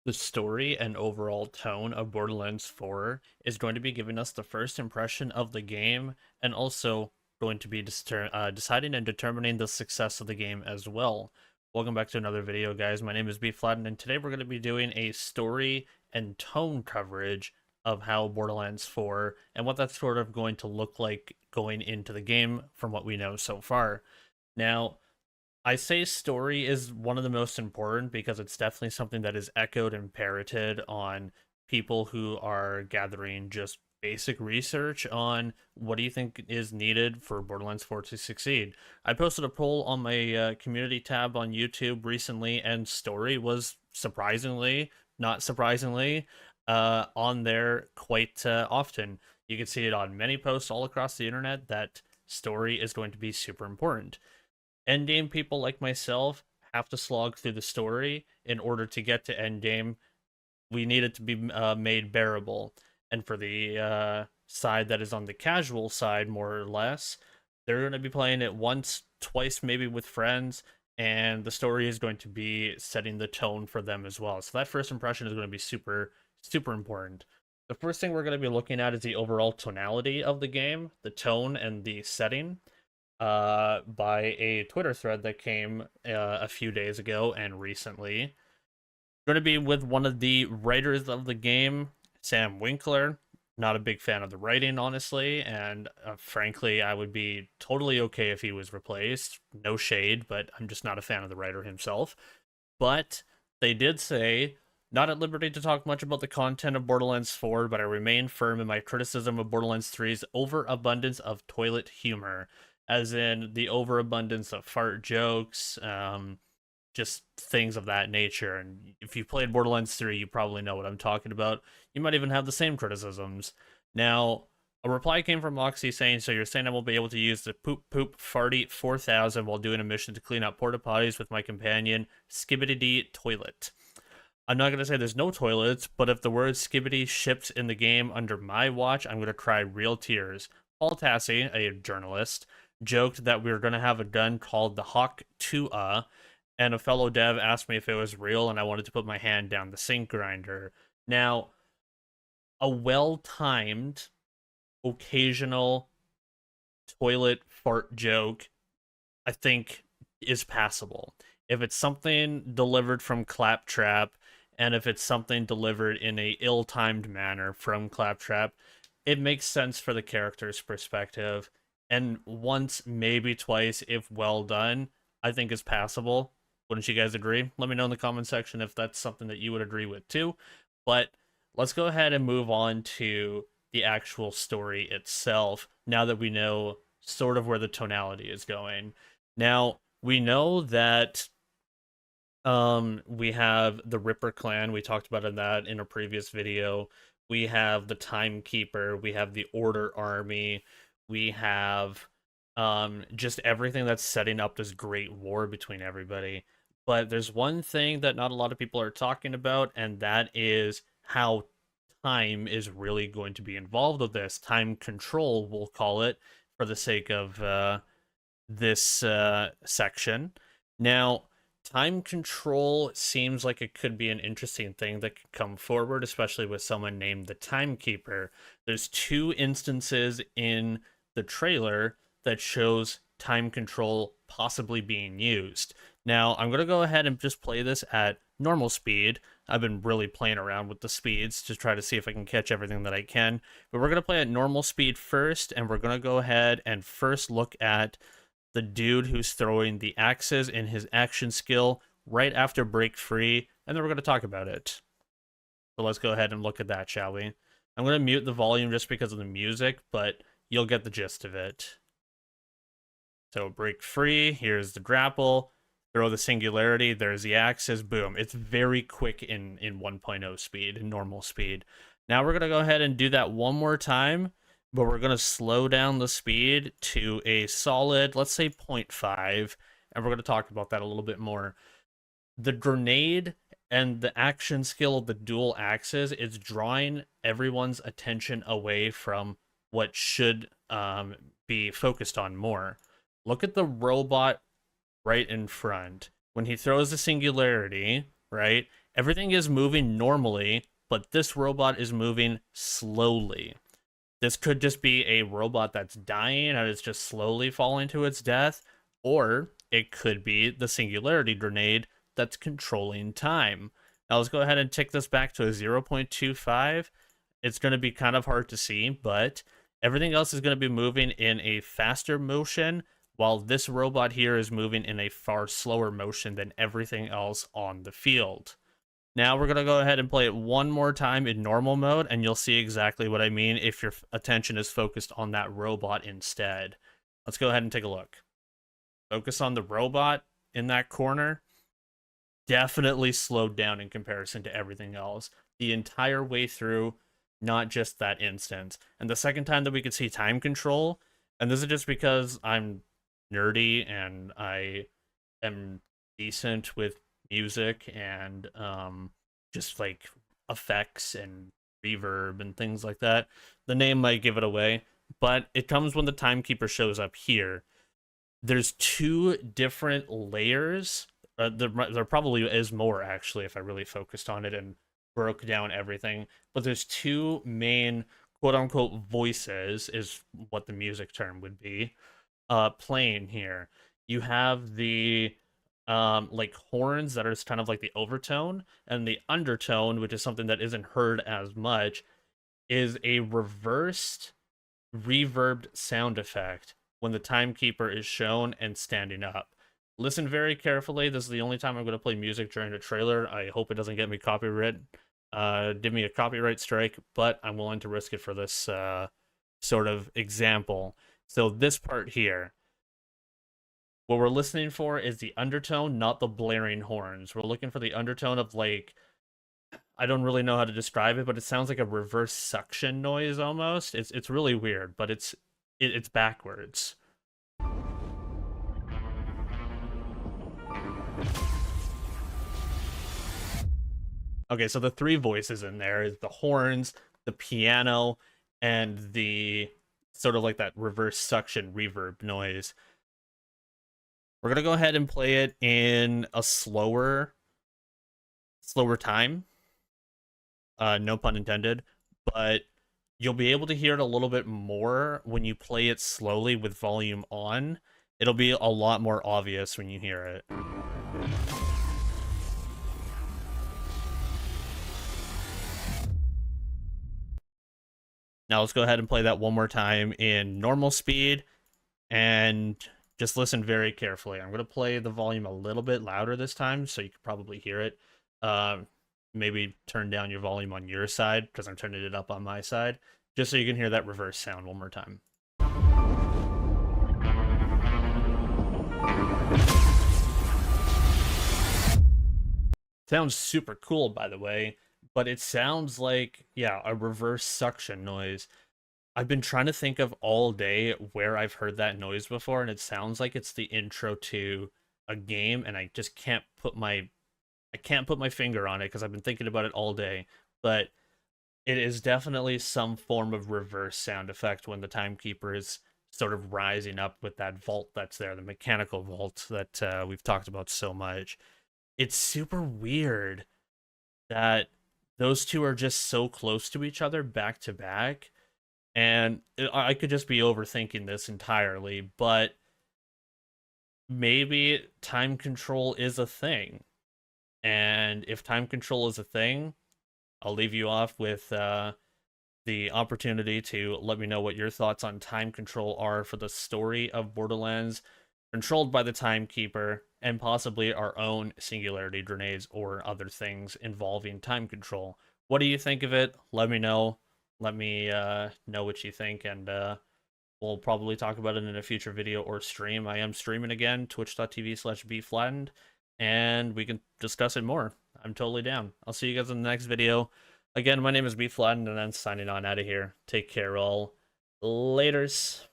The story and overall tone of Borderlands 4 is going to be giving us the first impression of the game and also going to be deciding and determining the success of the game as well. Welcome back to another video, guys. My name is Bflattened, and today we're going to be doing a story and tone coverage of how Borderlands 4 and what that's sort of going to look like going into the game from what we know so far. Now, I say story is one of the most important because it's definitely something that is echoed and parroted on people who are gathering just basic research on what do you think is needed for Borderlands 4 to succeed. I posted a poll on my community tab on YouTube recently, and story was surprisingly, not surprisingly, on there quite often. You can see it on many posts all across the internet that story is going to be super important. Endgame people like myself have to slog through the story in order to get to endgame. We need it to be made bearable. And for the side that is on the casual side, more or less, they're going to be playing it once, twice, maybe with friends, and the story is going to be setting the tone for them as well. So that first impression is going to be super, super important. The first thing we're going to be looking at is the overall tonality of the game, the tone and the setting by a Twitter thread that came a few days ago and recently. Going to be with one of the writers of the game, Sam Winkler. Not a big fan of the writing, honestly, and frankly, I would be totally okay if he was replaced. No shade, but I'm just not a fan of the writer himself. But they did say, not at liberty to talk much about the content of Borderlands 4, but I remain firm in my criticism of Borderlands 3's overabundance of toilet humor, as in the overabundance of fart jokes, just things of that nature. And if you played Borderlands 3, you probably know what I'm talking about. You might even have the same criticisms. Now, a reply came from Moxie saying, so you're saying I won't be able to use the poop poop farty 4000 while doing a mission to clean out porta potties with my companion, Skibbity Toilet. I'm not going to say there's no toilets, but if the word Skibbity shipped in the game under my watch, I'm going to cry real tears. Paul Tassi, a journalist, joked that we were going to have a gun called the Hawk 2A, and a fellow dev asked me if it was real, and I wanted to put my hand down the sink grinder. Now, a well-timed, occasional toilet fart joke, I think, is passable. If it's something delivered from Claptrap, and if it's something delivered in a ill-timed manner from Claptrap, it makes sense for the character's perspective. And once, maybe twice, if well done, I think is passable. Wouldn't you guys agree? Let me know in the comment section if that's something that you would agree with too. But let's go ahead and move on to the actual story itself, now that we know sort of where the tonality is going. Now, we know that we have the Ripper clan. We talked about that in a previous video. We have the Timekeeper. We have the Order Army. We have just everything that's setting up this great war between everybody. But there's one thing that not a lot of people are talking about, and that is how time is really going to be involved with this. Time control, we'll call it, for the sake of this section. Now, time control seems like it could be an interesting thing that could come forward, especially with someone named the Timekeeper. There's two instances in the trailer that shows time control possibly being used. Now, I'm going to go ahead and just play this at normal speed. I've been really playing around with the speeds to try to see if I can catch everything that I can. But we're going to play at normal speed first, and we're going to go ahead and first look at the dude who's throwing the axes in his action skill right after Break Free, and then we're going to talk about it. So let's go ahead and look at that, shall we? I'm going to mute the volume just because of the music, but you'll get the gist of it. So Break Free, here's the grapple, throw the singularity, there's the axes, boom. It's very quick in 1.0 speed, in normal speed. Now we're going to go ahead and do that one more time, but we're going to slow down the speed to a solid, let's say 0.5, and we're going to talk about that a little bit more. The grenade and the action skill of the dual axes is drawing everyone's attention away from what should be focused on more. Look at the robot right in front. When he throws the singularity, right, Everything is moving normally, but this robot is moving slowly. This could just be a robot that's dying and it's just slowly falling to its death, or it could be the singularity grenade that's controlling time. Now let's go ahead and tick this back to a 0.25. It's going to be kind of hard to see, but everything else is going to be moving in a faster motion, while this robot here is moving in a far slower motion than everything else on the field. Now we're going to go ahead and play it one more time in normal mode, and you'll see exactly what I mean if your attention is focused on that robot instead. Let's go ahead and take a look. Focus on the robot in that corner. Definitely slowed down in comparison to everything else the entire way through, not just that instant. And the second time that we could see time control, and this is just because I'm nerdy and I am decent with music and just like effects and reverb and things like that. The name might give it away, but it comes when the timekeeper shows up here. There's two different layers. There probably is more, actually, if I really focused on it and broke down everything. But there's two main quote-unquote voices, is what the music term would be, playing here. You have the like horns that are kind of like the overtone, and the undertone, which is something that isn't heard as much, is a reversed reverbed sound effect when the timekeeper is shown and standing up. Listen very carefully. This is the only time I'm going to play music during the trailer. I hope it doesn't get me copyright. Give me a copyright strike, but I'm willing to risk it for this sort of example. So this part here, what we're listening for is the undertone, not the blaring horns. We're looking for the undertone of, like, I don't really know how to describe it, but it sounds like a reverse suction noise almost. It's really weird, but it's backwards. Okay, so the three voices in there is the horns, the piano, and the sort of like that reverse suction reverb noise. We're gonna go ahead and play it in a slower time. No pun intended, but you'll be able to hear it a little bit more when you play it slowly with volume on. It'll be a lot more obvious when you hear it. Now let's go ahead and play that one more time in normal speed, and just listen very carefully. I'm going to play the volume a little bit louder this time, so you can probably hear it. Maybe turn down your volume on your side, because I'm turning it up on my side, just so you can hear that reverse sound one more time. Sounds super cool, by the way, but it sounds like, yeah, a reverse suction noise. I've been trying to think of all day where I've heard that noise before, and it sounds like it's the intro to a game, and I just can't put my finger on it because I've been thinking about it all day. But it is definitely some form of reverse sound effect when the timekeeper is sort of rising up with that vault that's there, the mechanical vault that we've talked about so much. It's super weird that those two are just so close to each other back to back. And I could just be overthinking this entirely, but maybe time control is a thing. And if time control is a thing, I'll leave you off with the opportunity to let me know what your thoughts on time control are for the story of Borderlands, controlled by the timekeeper, and possibly our own singularity grenades or other things involving time control. What do you think of it? Let me know. Let me know what you think, and we'll probably talk about it in a future video or stream. I am streaming again, twitch.tv/Bflattened, and we can discuss it more. I'm totally down. I'll see you guys in the next video. Again, my name is Bflattened, and I'm signing on out of here. Take care, all. Laters.